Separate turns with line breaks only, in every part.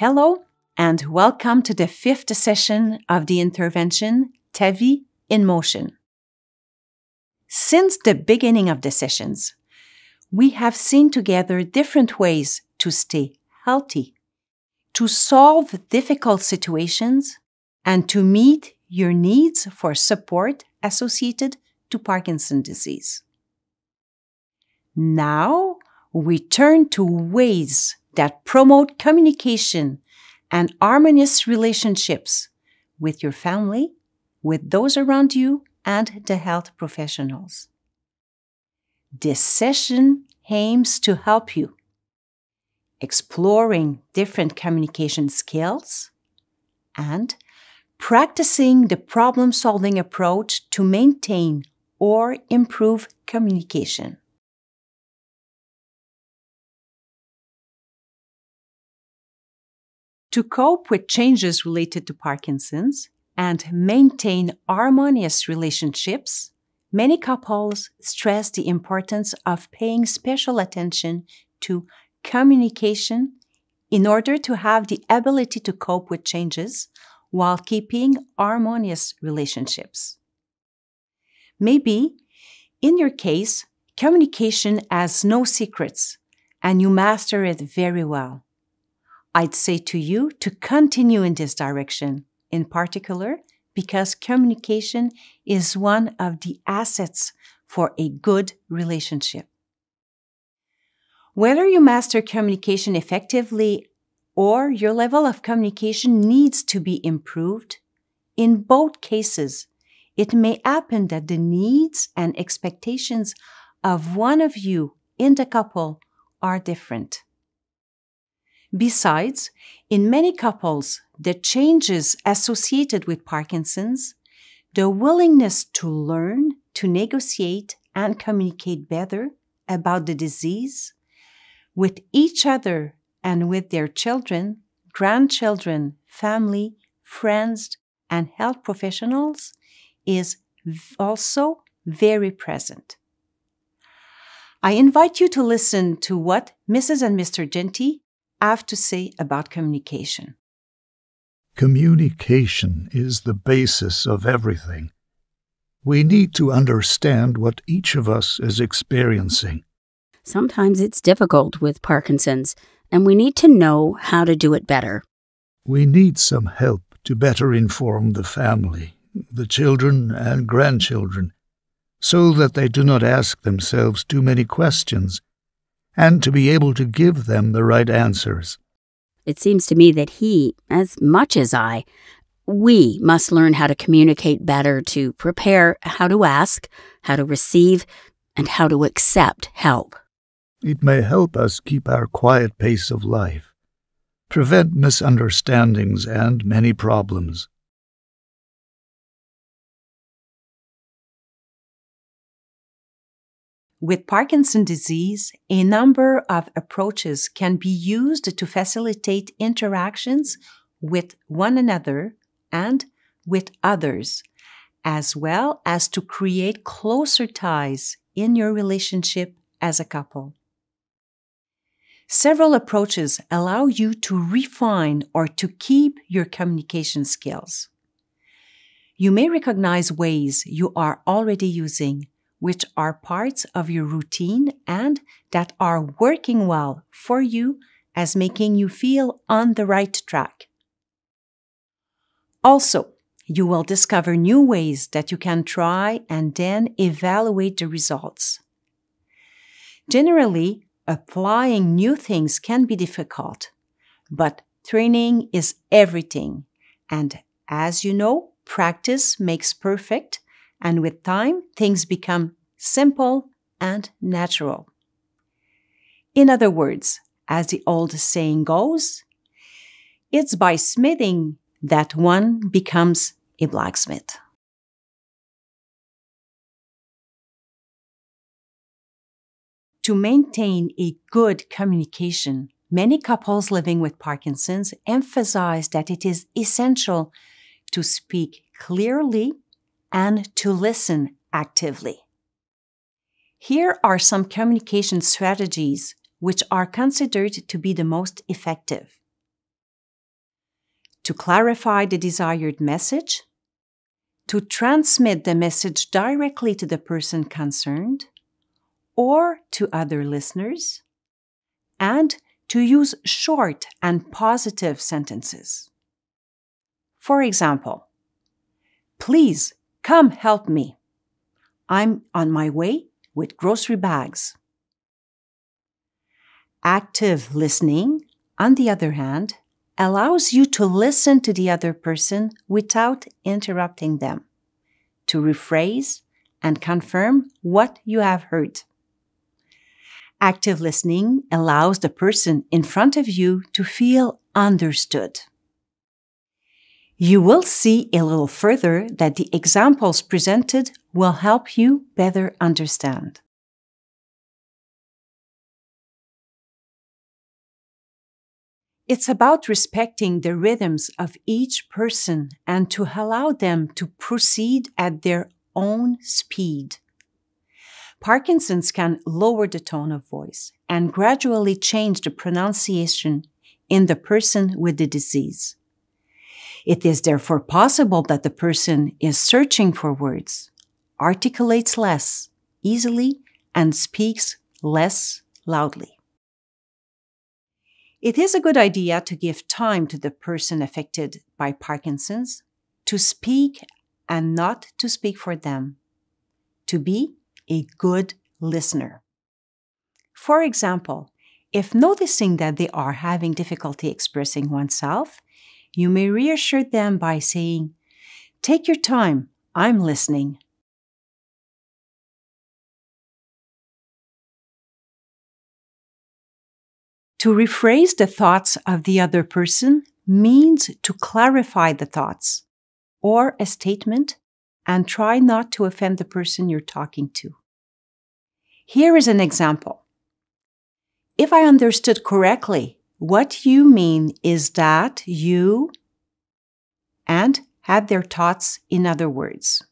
Hello, and welcome to the 5th session of the intervention 𝗱vie in Motion. Since the beginning of the sessions, we have seen together different ways to stay healthy, to solve difficult situations, and to meet your needs for support associated to Parkinson's disease. Now, we turn to ways that promote communication and harmonious relationships with your family, with those around you, and the health professionals. This session aims to help you exploring different communication skills and practicing the problem-solving approach to maintain or improve communication. To cope with changes related to Parkinson's and maintain harmonious relationships, many couples stress the importance of paying special attention to communication in order to have the ability to cope with changes while keeping harmonious relationships. Maybe, in your case, communication has no secrets and you master it very well. I'd say to you to continue in this direction, in particular because communication is one of the assets for a good relationship. Whether you master communication effectively or your level of communication needs to be improved, in both cases, it may happen that the needs and expectations of one of you in the couple are different. Besides, in many couples, the changes associated with Parkinson's, the willingness to learn, to negotiate, and communicate better about the disease with each other and with their children, grandchildren, family, friends, and health professionals is also very present. I invite you to listen to what Mrs. and Mr. Genty have to say about communication.
Communication is the basis of everything. We need to understand what each of us is experiencing.
Sometimes it's difficult with Parkinson's, and we need to know how to do it better.
We need some help to better inform the family, the children and grandchildren, so that they do not ask themselves too many questions, and to be able to give them the right answers.
It seems to me that he, as much as we must learn how to communicate better, to prepare how to ask, how to receive, and how to accept help.
It may help us keep our quiet pace of life, prevent misunderstandings and many problems.
With Parkinson's disease, a number of approaches can be used to facilitate interactions with one another and with others, as well as to create closer ties in your relationship as a couple. Several approaches allow you to refine or to keep your communication skills. You may recognize ways you are already using, which are parts of your routine and that are working well for you as making you feel on the right track. Also, you will discover new ways that you can try and then evaluate the results. Generally, applying new things can be difficult, but training is everything. And as you know, practice makes perfect, and with time, things become simple and natural. In other words, as the old saying goes, it's by smithing that one becomes a blacksmith. To maintain a good communication, many couples living with Parkinson's emphasize that it is essential to speak clearly and to listen actively. Here are some communication strategies which are considered to be the most effective. to clarify the desired message, to transmit the message directly to the person concerned or to other listeners, and to use short and positive sentences. For example, "Please come help me. I'm on my way with grocery bags." Active listening, on the other hand, allows you to listen to the other person without interrupting them, to rephrase and confirm what you have heard. Active listening allows the person in front of you to feel understood. You will see a little further that the examples presented will help you better understand. It's about respecting the rhythms of each person and to allow them to proceed at their own speed. Parkinson's can lower the tone of voice and gradually change the pronunciation in the person with the disease. It is therefore possible that the person is searching for words, articulates less easily, and speaks less loudly. It is a good idea to give time to the person affected by Parkinson's to speak and not to speak for them, to be a good listener. For example, if noticing that they are having difficulty expressing oneself, you may reassure them by saying, "Take your time, I'm listening." To rephrase the thoughts of the other person means to clarify the thoughts or a statement and try not to offend the person you're talking to. Here is an example. "If I understood correctly, what you mean is that you," and add their thoughts in other words.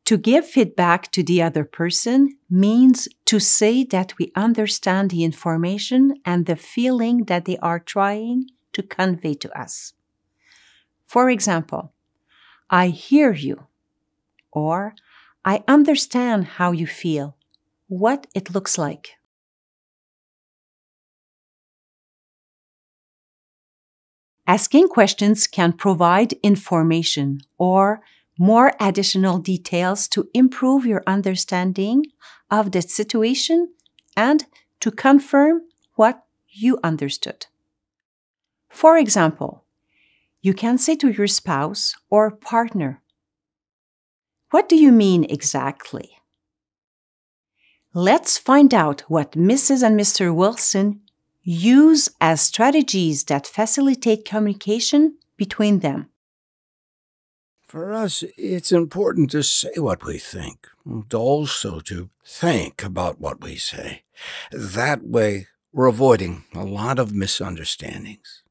To give feedback to the other person means to say that we understand the information and the feeling that they are trying to convey to us. For example, "I hear you," or "I understand how you feel, what it looks like." Asking questions can provide information or more additional details to improve your understanding of the situation and to confirm what you understood. For example, you can say to your spouse or partner, "What do you mean exactly?" Let's find out what Mrs. and Mr. Wilson use as strategies that facilitate communication between them.
For us, it's important to say what we think, and also to think about what we say. That way, we're avoiding a lot of misunderstandings.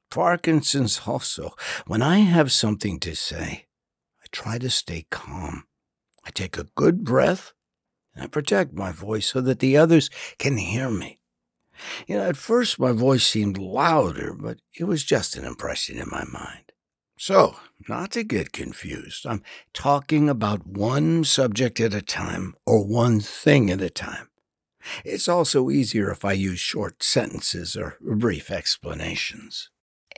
Parkinson's also, when I have something to say, I try to stay calm. I take a good breath, and I protect my voice so that the others can hear me. At first my voice seemed louder, but it was just an impression in my mind. So, not to get confused, I'm talking about one subject at a time or one thing at a time. It's also easier if I use short sentences or brief explanations.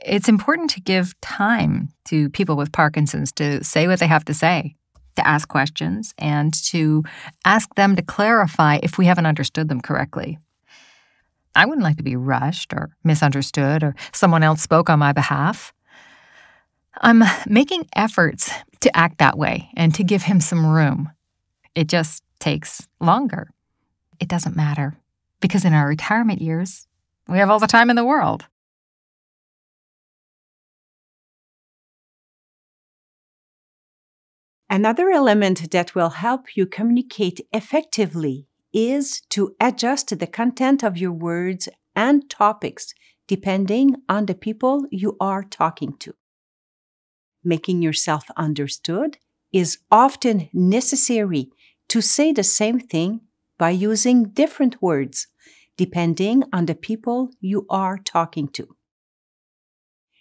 It's important to give time to people with Parkinson's to say what they have to say, to ask questions, and to ask them to clarify if we haven't understood them correctly. I wouldn't like to be rushed or misunderstood or someone else spoke on my behalf. I'm making efforts to act that way and to give him some room. It just takes longer. It doesn't matter, because in our retirement years, we have all the time in the world.
Another element that will help you communicate effectively is to adjust the content of your words and topics depending on the people you are talking to. Making yourself understood is often necessary to say the same thing by using different words, depending on the people you are talking to.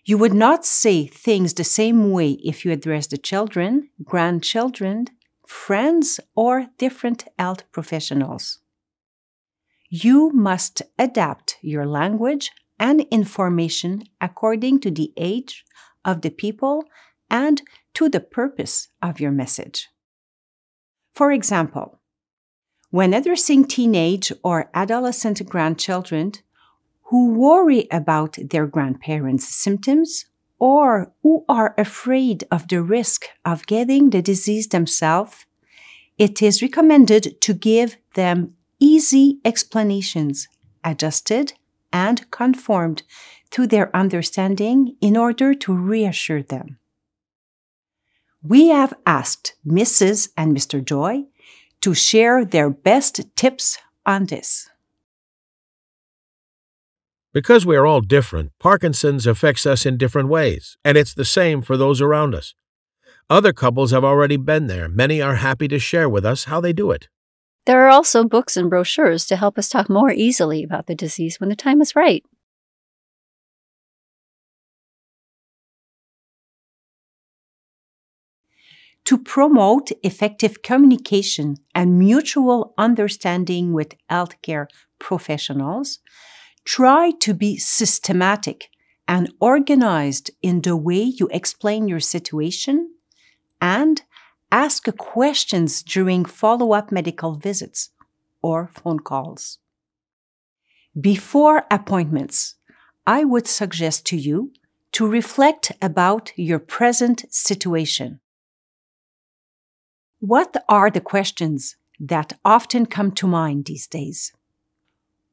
You would not say things the same way if you address the children, grandchildren, friends, or different health professionals. You must adapt your language and information according to the age of the people and to the purpose of your message. For example, when addressing teenage or adolescent grandchildren who worry about their grandparents' symptoms or who are afraid of the risk of getting the disease themselves, it is recommended to give them easy explanations, adjusted and conformed to their understanding in order to reassure them. We have asked Mrs. and Mr. Joy to share their best tips on this.
Because we are all different, Parkinson's affects us in different ways, and it's the same for those around us. Other couples have already been there. Many are happy to share with us how they do it.
There are also books and brochures to help us talk more easily about the disease when the time is right.
To promote effective communication and mutual understanding with healthcare professionals, try to be systematic and organized in the way you explain your situation and ask questions during follow-up medical visits or phone calls. Before appointments, I would suggest to you to reflect about your present situation. What are the questions that often come to mind these days?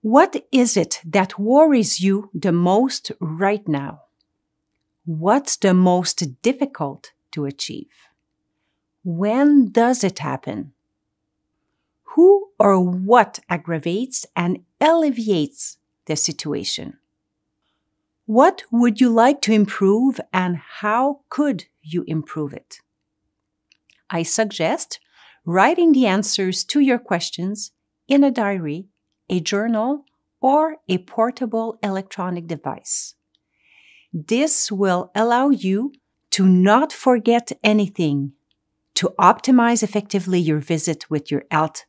What is it that worries you the most right now? What's the most difficult to achieve? When does it happen? Who or what aggravates and alleviates the situation? What would you like to improve and how could you improve it? I suggest writing the answers to your questions in a diary, a journal, or a portable electronic device. This will allow you to not forget anything, to optimize effectively your visit with your health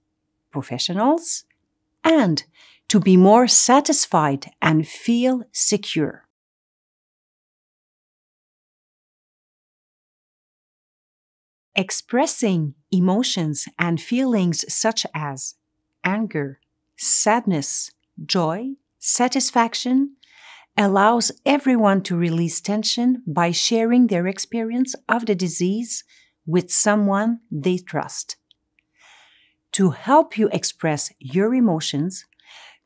professionals, and to be more satisfied and feel secure. Expressing emotions and feelings such as anger, sadness, joy, satisfaction allows everyone to release tension by sharing their experience of the disease with someone they trust. To help you express your emotions,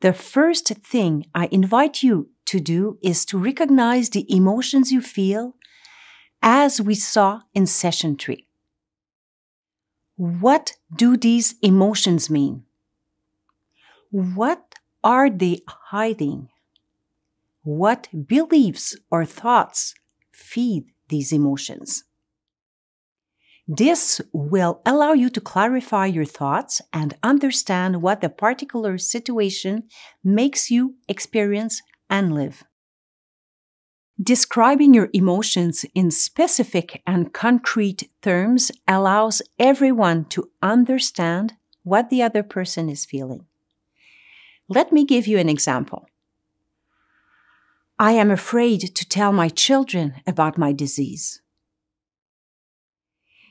the first thing I invite you to do is to recognize the emotions you feel, as we saw in session 3. What do these emotions mean? What are they hiding? What beliefs or thoughts feed these emotions? This will allow you to clarify your thoughts and understand what the particular situation makes you experience and live. Describing your emotions in specific and concrete terms allows everyone to understand what the other person is feeling. Let me give you an example. I am afraid to tell my children about my disease.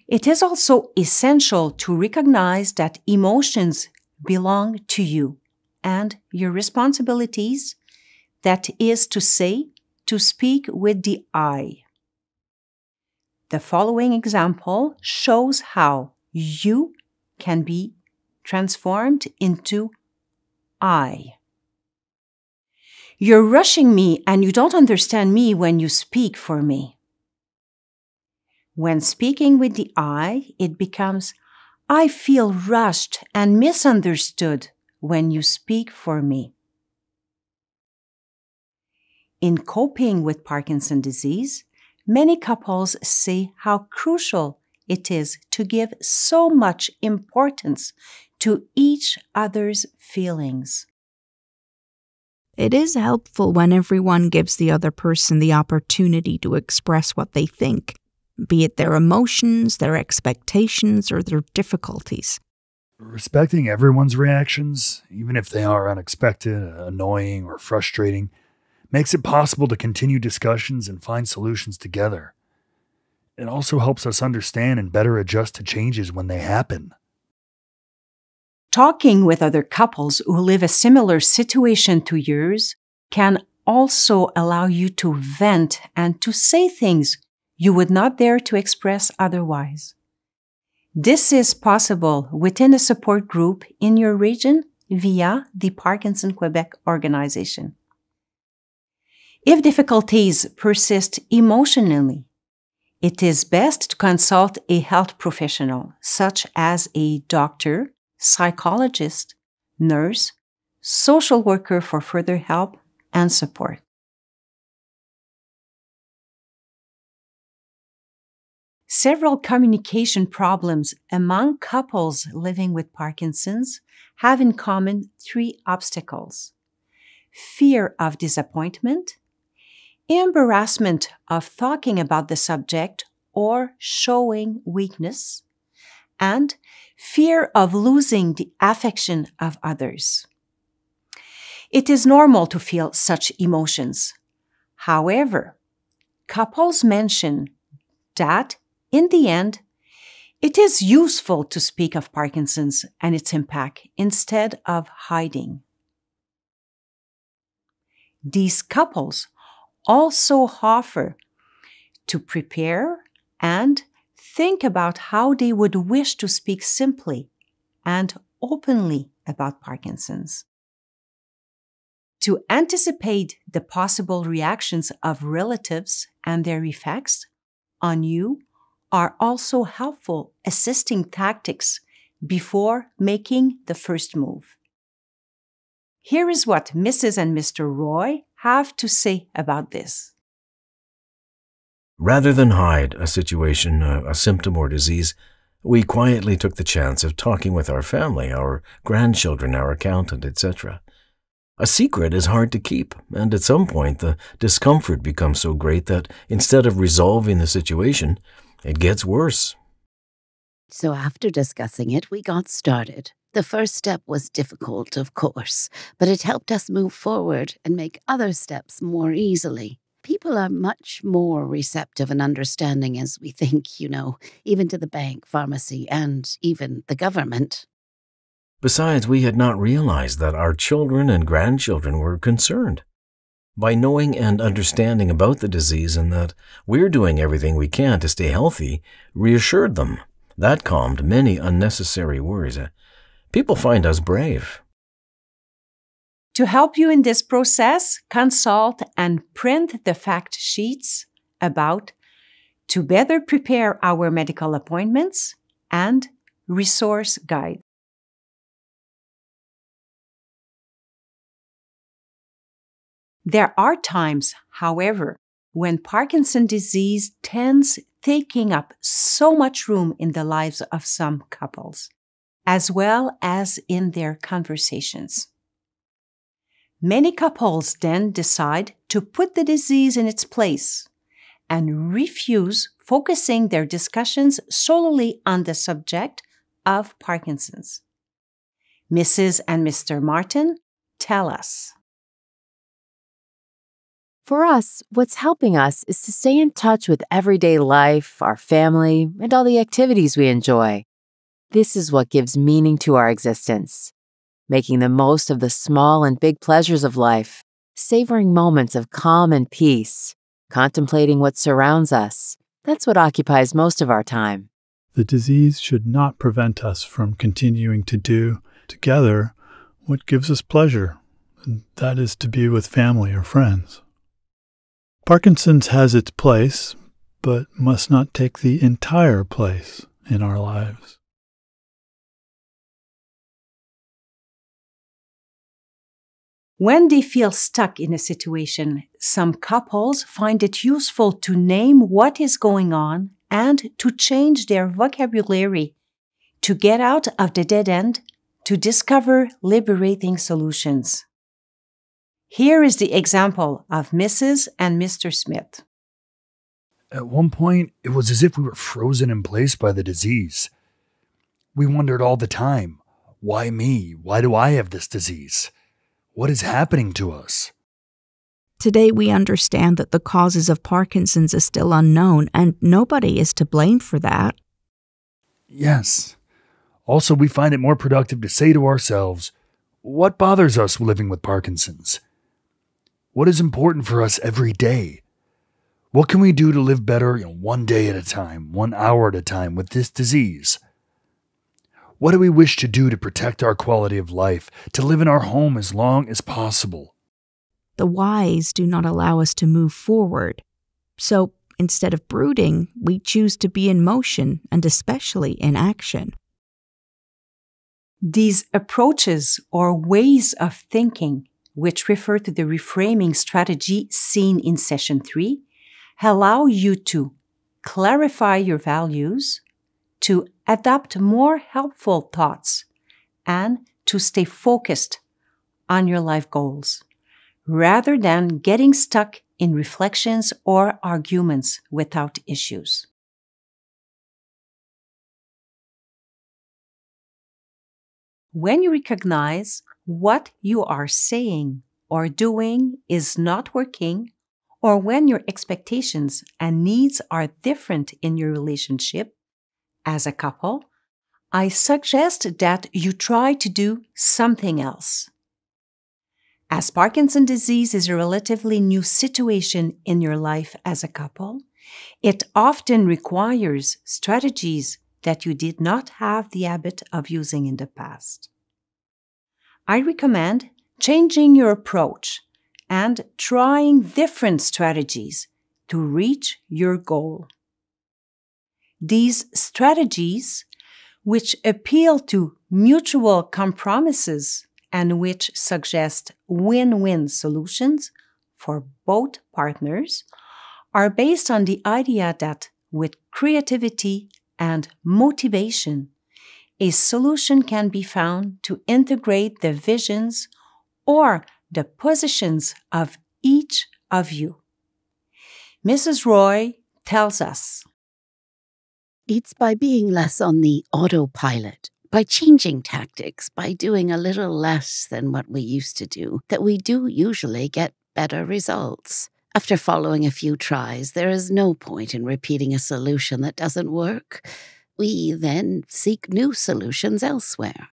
It is also essential to recognize that emotions belong to you and your responsibilities, that is to say, to speak with the I. The following example shows how you can be transformed into I. You're rushing me and you don't understand me when you speak for me. When speaking with the I, it becomes, I feel rushed and misunderstood when you speak for me. In coping with Parkinson's disease, many couples say how crucial it is to give so much importance to each other's feelings.
It is helpful when everyone gives the other person the opportunity to express what they think, be it their emotions, their expectations, or their difficulties.
Respecting everyone's reactions, even if they are unexpected, annoying, or frustrating, makes it possible to continue discussions and find solutions together. It also helps us understand and better adjust to changes when they happen.
Talking with other couples who live a similar situation to yours can also allow you to vent and to say things you would not dare to express otherwise. This is possible within a support group in your region via the Parkinson Quebec organization. If difficulties persist emotionally, it is best to consult a health professional, such as a doctor, psychologist, nurse, social worker for further help and support. Several communication problems among couples living with Parkinson's have in common 3 obstacles: fear of disappointment, embarrassment of talking about the subject or showing weakness, and fear of losing the affection of others. It is normal to feel such emotions. However, couples mention that, in the end, it is useful to speak of Parkinson's and its impact instead of hiding. These couples also offer to prepare and think about how they would wish to speak simply and openly about Parkinson's. To anticipate the possible reactions of relatives and their effects on you are also helpful assisting tactics before making the first move. Here is what Mrs. and Mr. Roy have to say about this.
Rather than hide a situation, a symptom or disease, we quietly took the chance of talking with our family, our grandchildren, our accountant, etc. A secret is hard to keep, and at some point the discomfort becomes so great that instead of resolving the situation, it gets worse.
So after discussing it, we got started. The first step was difficult, of course, but it helped us move forward and make other steps more easily. People are much more receptive and understanding as we think, even to the bank, pharmacy, and even the government.
Besides, we had not realized that our children and grandchildren were concerned. By knowing and understanding about the disease and that we're doing everything we can to stay healthy, reassured them. That calmed many unnecessary worries. People find us brave.
To help you in this process, consult and print the fact sheets about to better prepare our medical appointments and resource guide. There are times, however, when Parkinson's disease tends taking up so much room in the lives of some couples, as well as in their conversations. Many couples then decide to put the disease in its place and refuse focusing their discussions solely on the subject of Parkinson's. Mrs. and Mr. Martin tell us.
For us, what's helping us is to stay in touch with everyday life, our family, and all the activities we enjoy. This is what gives meaning to our existence. Making the most of the small and big pleasures of life, savoring moments of calm and peace, contemplating what surrounds us. That's what occupies most of our time.
The disease should not prevent us from continuing to do together what gives us pleasure, and that is to be with family or friends. Parkinson's has its place, but must not take the entire place in our lives.
When they feel stuck in a situation, some couples find it useful to name what is going on and to change their vocabulary to get out of the dead end to discover liberating solutions. Here is the example of Mrs. and Mr. Smith.
At one point, it was as if we were frozen in place by the disease. We wondered all the time, why me? Why do I have this disease? What is happening to us?
Today, we understand that the causes of Parkinson's is still unknown, and nobody is to blame for that.
Yes. Also, we find it more productive to say to ourselves, what bothers us living with Parkinson's? What is important for us every day? What can we do to live better, one day at a time, 1 hour at a time with this disease? What do we wish to do to protect our quality of life, to live in our home as long as possible?
The whys do not allow us to move forward. So instead of brooding, we choose to be in motion and especially in action.
These approaches or ways of thinking, which refer to the reframing strategy seen in session 3, allow you to clarify your values, to adopt more helpful thoughts, and to stay focused on your life goals, rather than getting stuck in reflections or arguments without issues. When you recognize what you are saying or doing is not working, or when your expectations and needs are different in your relationship as a couple, I suggest that you try to do something else. As Parkinson's disease is a relatively new situation in your life as a couple, it often requires strategies that you did not have the habit of using in the past. I recommend changing your approach and trying different strategies to reach your goal. These strategies, which appeal to mutual compromises and which suggest win-win solutions for both partners, are based on the idea that with creativity and motivation, a solution can be found to integrate the visions or the positions of each of you. Mrs. Roy tells us,
"It's by being less on the autopilot, by changing tactics, by doing a little less than what we used to do, that we do usually get better results. After following a few tries, there is no point in repeating a solution that doesn't work. We then seek new solutions elsewhere."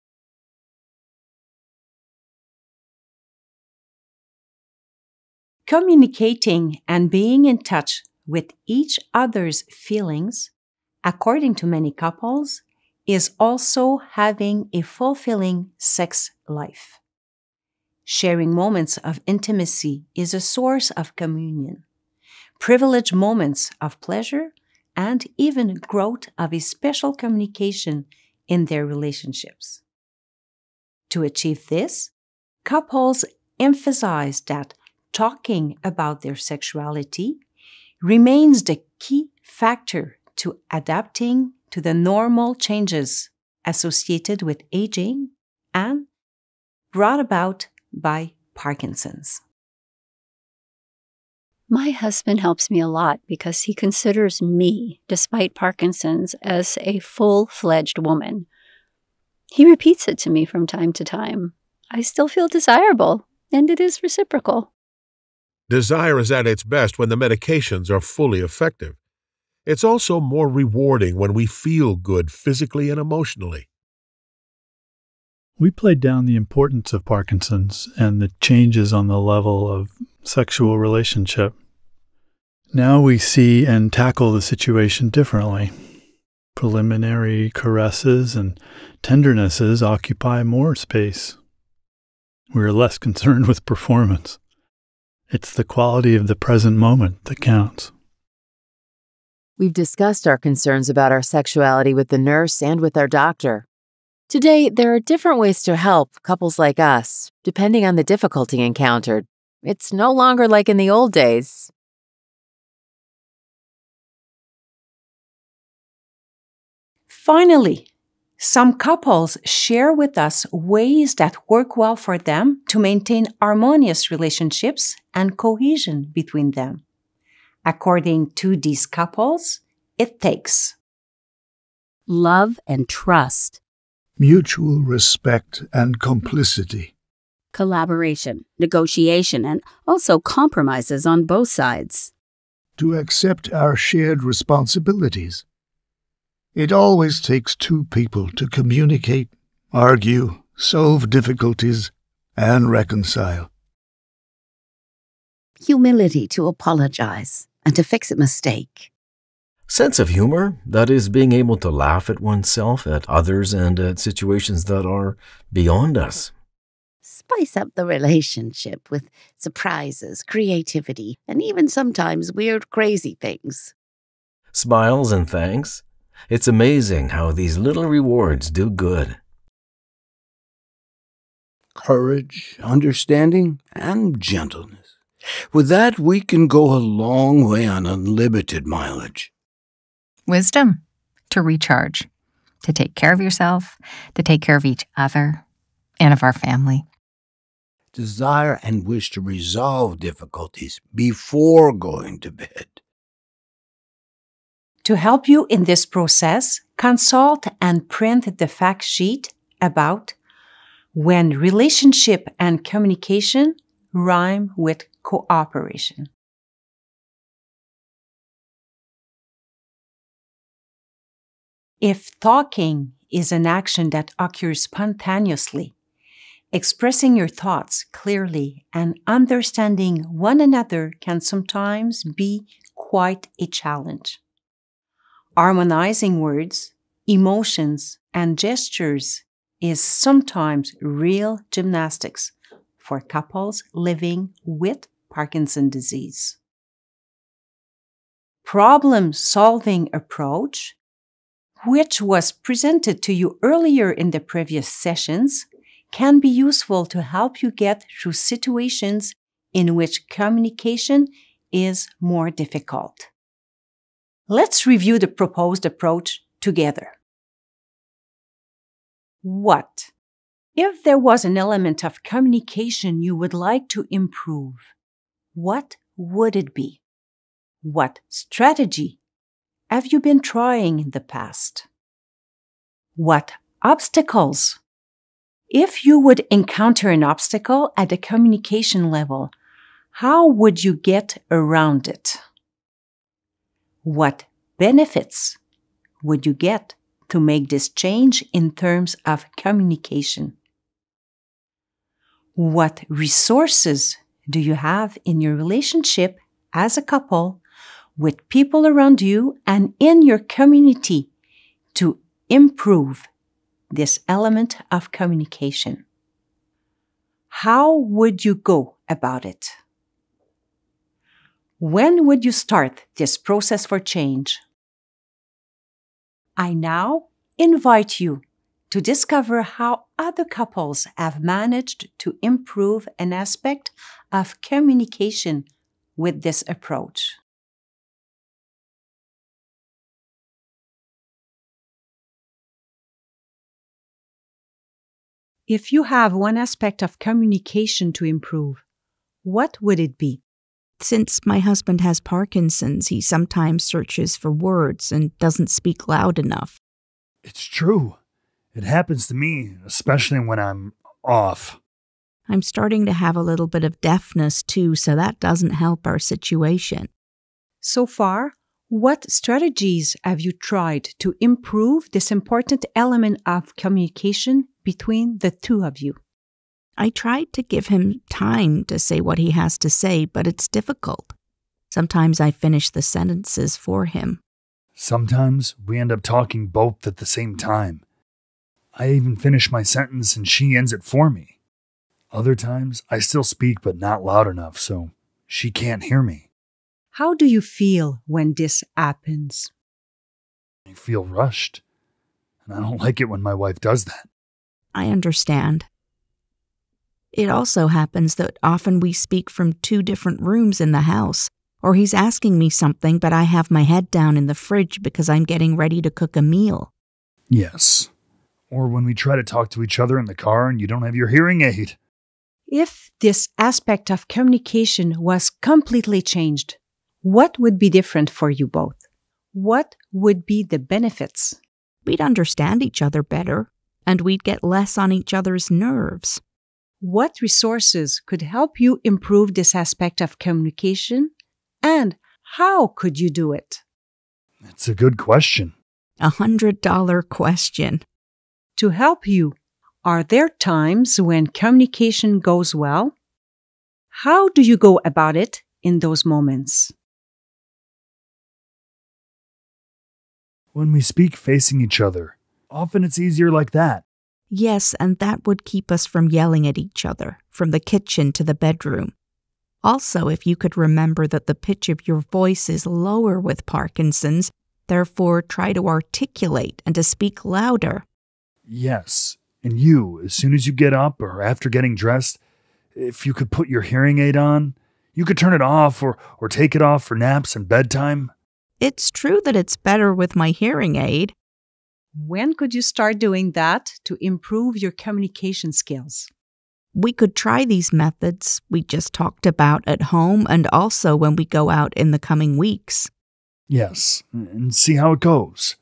Communicating and being in touch with each other's feelings, according to many couples, is also having a fulfilling sex life. Sharing moments of intimacy is a source of communion, privileged moments of pleasure, and even growth of a special communication in their relationships. To achieve this, couples emphasize that talking about their sexuality remains the key factor to adapting to the normal changes associated with aging and brought about by Parkinson's.
My husband helps me a lot because he considers me, despite Parkinson's, as a full-fledged woman. He repeats it to me from time to time. I still feel desirable, and it is reciprocal.
Desire is at its best when the medications are fully effective. It's also more rewarding when we feel good physically and emotionally.
We played down the importance of Parkinson's and the changes on the level of sexual relationship. Now we see and tackle the situation differently. Preliminary caresses and tendernesses occupy more space. We are less concerned with performance. It's the quality of the present moment that counts.
We've discussed our concerns about our sexuality with the nurse and with our doctor. Today, there are different ways to help couples like us, depending on the difficulty encountered. It's no longer like in the old days.
Finally, Some couples share with us ways that work well for them to maintain harmonious relationships and cohesion between them. According to these couples, it takes
love and trust,
mutual respect and complicity,
collaboration, negotiation, and also compromises on both sides.
to accept our shared responsibilities. It always takes two people to communicate, argue, solve difficulties, and reconcile.
Humility to apologize and to fix a mistake.
Sense of humor, that is being able to laugh at oneself, at others, and at situations that are beyond us.
Spice up the relationship with surprises, creativity, and even sometimes weird, crazy things.
Smiles and thanks. It's amazing how these little rewards do good.
Courage, understanding, and gentleness. With that, we can go a long way on unlimited mileage.
Wisdom to recharge, to take care of yourself, to take care of each other and of our family.
Desire and wish to resolve difficulties before going to bed.
To help you in this process, consult and print the fact sheet about when relationship and communication rhyme with cooperation. If talking is an action that occurs spontaneously, expressing your thoughts clearly and understanding one another can sometimes be quite a challenge. Harmonizing words, emotions, and gestures is sometimes real gymnastics for couples living with Parkinson's disease. Problem-solving approach, which was presented to you earlier in the previous sessions, can be useful to help you get through situations in which communication is more difficult. Let's review the proposed approach together. What? If there was an element of communication you would like to improve, what would it be? What strategy have you been trying in the past? What obstacles? If you would encounter an obstacle at the communication level, how would you get around it? What benefits would you get to make this change in terms of communication? What resources do you have in your relationship as a couple, with people around you and in your community to improve this element of communication? How would you go about it? When would you start this process for change? I now invite you to discover how other couples have managed to improve an aspect of communication with this approach. If you have one aspect of communication to improve, what would it be?
Since my husband has Parkinson's, he sometimes searches for words and doesn't speak loud enough.
It's true. It happens to me, especially when I'm off.
I'm starting to have a little bit of deafness too, so that doesn't help our situation.
So far, what strategies have you tried to improve this important element of communication between the two of you?
I tried to give him time to say what he has to say, but it's difficult. Sometimes I finish the sentences for him.
Sometimes we end up talking both at the same time. I even finish my sentence and she ends it for me. Other times I still speak but not loud enough, so she can't hear me.
How do you feel when this happens?
I feel rushed, and I don't like it when my wife does that.
I understand. It also happens that often we speak from two different rooms in the house, or he's asking me something, but I have my head down in the fridge because I'm getting ready to cook a meal.
Yes. Or when we try to talk to each other in the car and you don't have your hearing aid.
If this aspect of communication was completely changed, what would be different for you both? What would be the benefits?
We'd understand each other better, and we'd get less on each other's nerves.
What resources could help you improve this aspect of communication, and how could you do it?
That's a good question.
$100 question.
To help you, are there times when communication goes well? How do you go about it in those moments?
When we speak facing each other, often it's easier like that.
Yes, and that would keep us from yelling at each other, from the kitchen to the bedroom. Also, if you could remember that the pitch of your voice is lower with Parkinson's, therefore try to articulate and to speak louder.
Yes, and you, as soon as you get up or after getting dressed, if you could put your hearing aid on, you could turn it off or take it off for naps and bedtime.
It's true that it's better with my hearing aid.
When could you start doing that to improve your communication skills?
We could try these methods we just talked about at home and also when we go out in the coming weeks.
Yes, and see how it goes.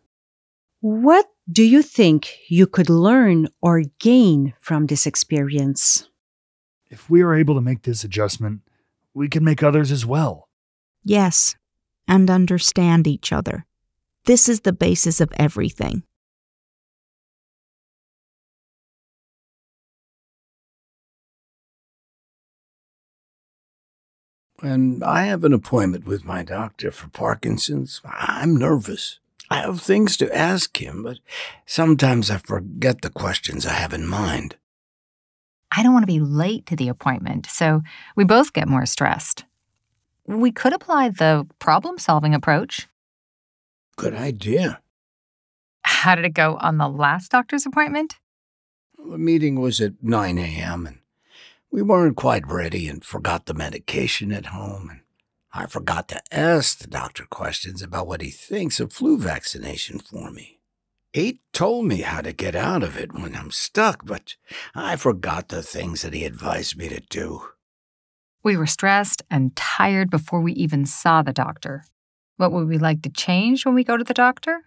What do you think you could learn or gain from this experience?
If we are able to make this adjustment, we can make others as well.
Yes, and understand each other. This is the basis of everything.
When I have an appointment with my doctor for Parkinson's, I'm nervous. I have things to ask him, but sometimes I forget the questions I have in mind.
I don't want to be late to the appointment, so we both get more stressed. We could apply the problem-solving approach.
Good idea.
How did it go on the last doctor's appointment?
The meeting was at 9 a.m., and we weren't quite ready and forgot the medication at home, and I forgot to ask the doctor questions about what he thinks of flu vaccination for me. He told me how to get out of it when I'm stuck, but I forgot the things that he advised me to do.
We were stressed and tired before we even saw the doctor. What would we like to change when we go to the doctor?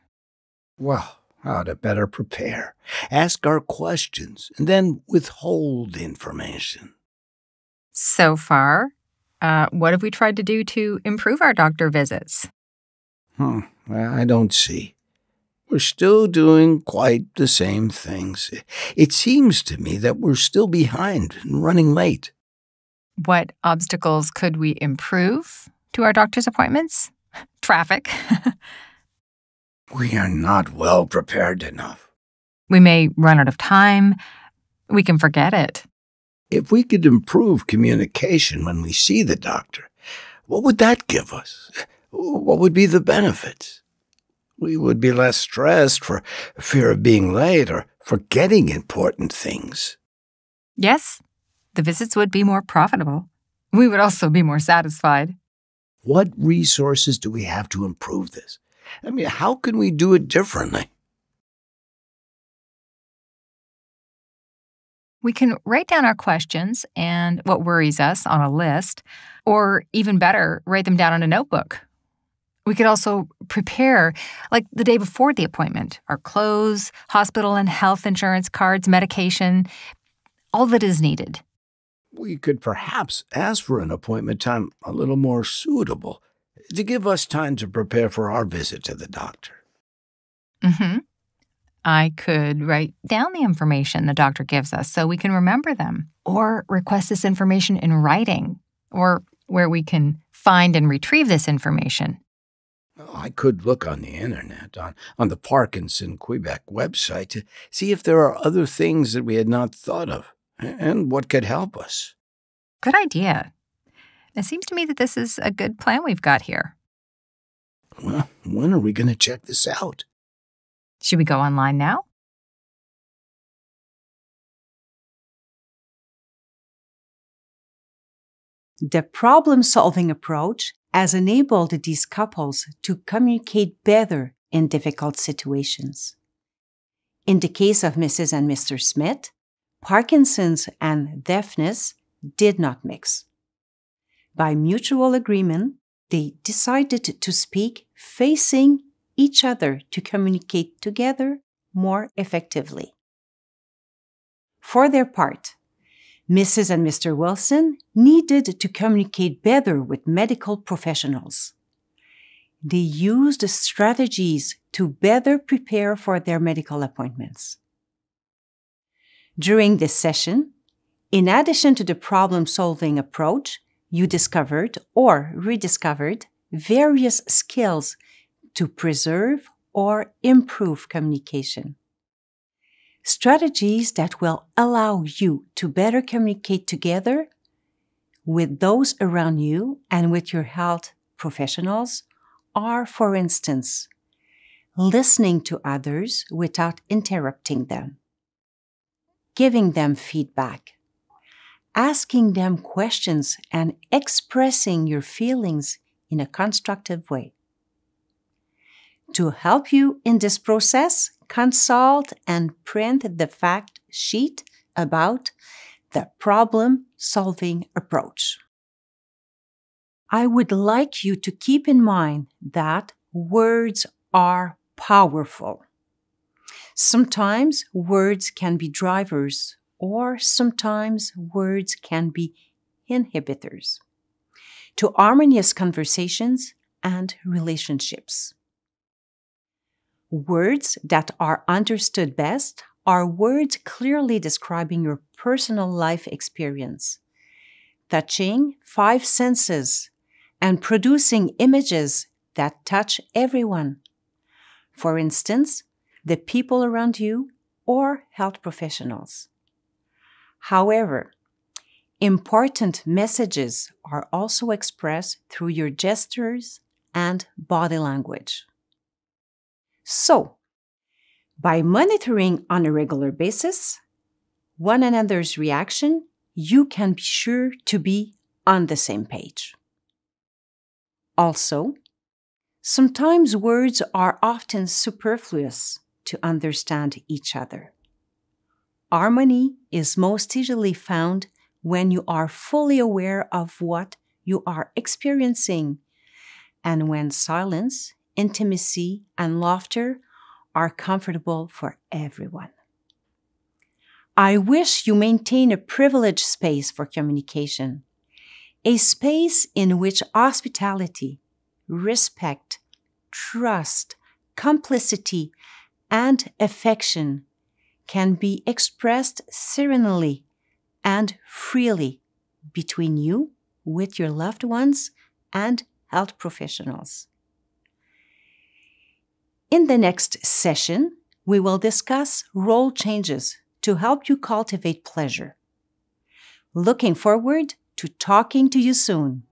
Well, how to better prepare. Ask our questions and then withhold information.
So far, what have we tried to do to improve our doctor visits?
I don't see. We're still doing quite the same things. It seems to me that we're still behind and running late.
What obstacles could we improve to our doctor's appointments? Traffic.
We are not well prepared enough.
We may run out of time. We can forget it.
If we could improve communication when we see the doctor, what would that give us? What would be the benefits? We would be less stressed for fear of being late or forgetting important things.
Yes, the visits would be more profitable. We would also be more satisfied.
What resources do we have to improve this? I mean, how can we do it differently?
We can write down our questions and what worries us on a list, or even better, write them down on a notebook. We could also prepare, like the day before the appointment, our clothes, hospital and health insurance cards, medication, all that is needed.
We could perhaps ask for an appointment time a little more suitable to give us time to prepare for our visit to the doctor.
I could write down the information the doctor gives us so we can remember them, or request this information in writing, or where we can find and retrieve this information.
I could look on the internet, on the 𝗱ឆ𝘄𝗹ឆ website, to see if there are other things that we had not thought of, and what could help us.
Good idea. It seems to me that this is a good plan we've got here.
Well, when are we going to check this out?
Should we go online now?
The problem-solving approach has enabled these couples to communicate better in difficult situations. In the case of Mrs. and Mr. Smith, Parkinson's and deafness did not mix. By mutual agreement, they decided to speak facing each other to communicate together more effectively. For their part, Mrs. and Mr. Wilson needed to communicate better with medical professionals. They used strategies to better prepare for their medical appointments. During this session, in addition to the problem-solving approach, you discovered or rediscovered various skills to preserve or improve communication. Strategies that will allow you to better communicate together with those around you and with your health professionals are, for instance, listening to others without interrupting them, giving them feedback, asking them questions and expressing your feelings in a constructive way. To help you in this process, consult and print the fact sheet about the problem-solving approach. I would like you to keep in mind that words are powerful. Sometimes words can be drivers, or sometimes words can be inhibitors to harmonious conversations and relationships. Words that are understood best are words clearly describing your personal life experience, touching 5 senses, and producing images that touch everyone. For instance, the people around you or health professionals. However, important messages are also expressed through your gestures and body language. So, by monitoring on a regular basis one another's reaction, you can be sure to be on the same page. Also, sometimes words are often superfluous to understand each other. Harmony is most easily found when you are fully aware of what you are experiencing and when silence, intimacy, and laughter are comfortable for everyone. I wish you maintain a privileged space for communication, a space in which hospitality, respect, trust, complicity, and affection can be expressed serenely and freely between you, with your loved ones, and health professionals. In the next session, we will discuss role changes to help you cultivate pleasure. Looking forward to talking to you soon.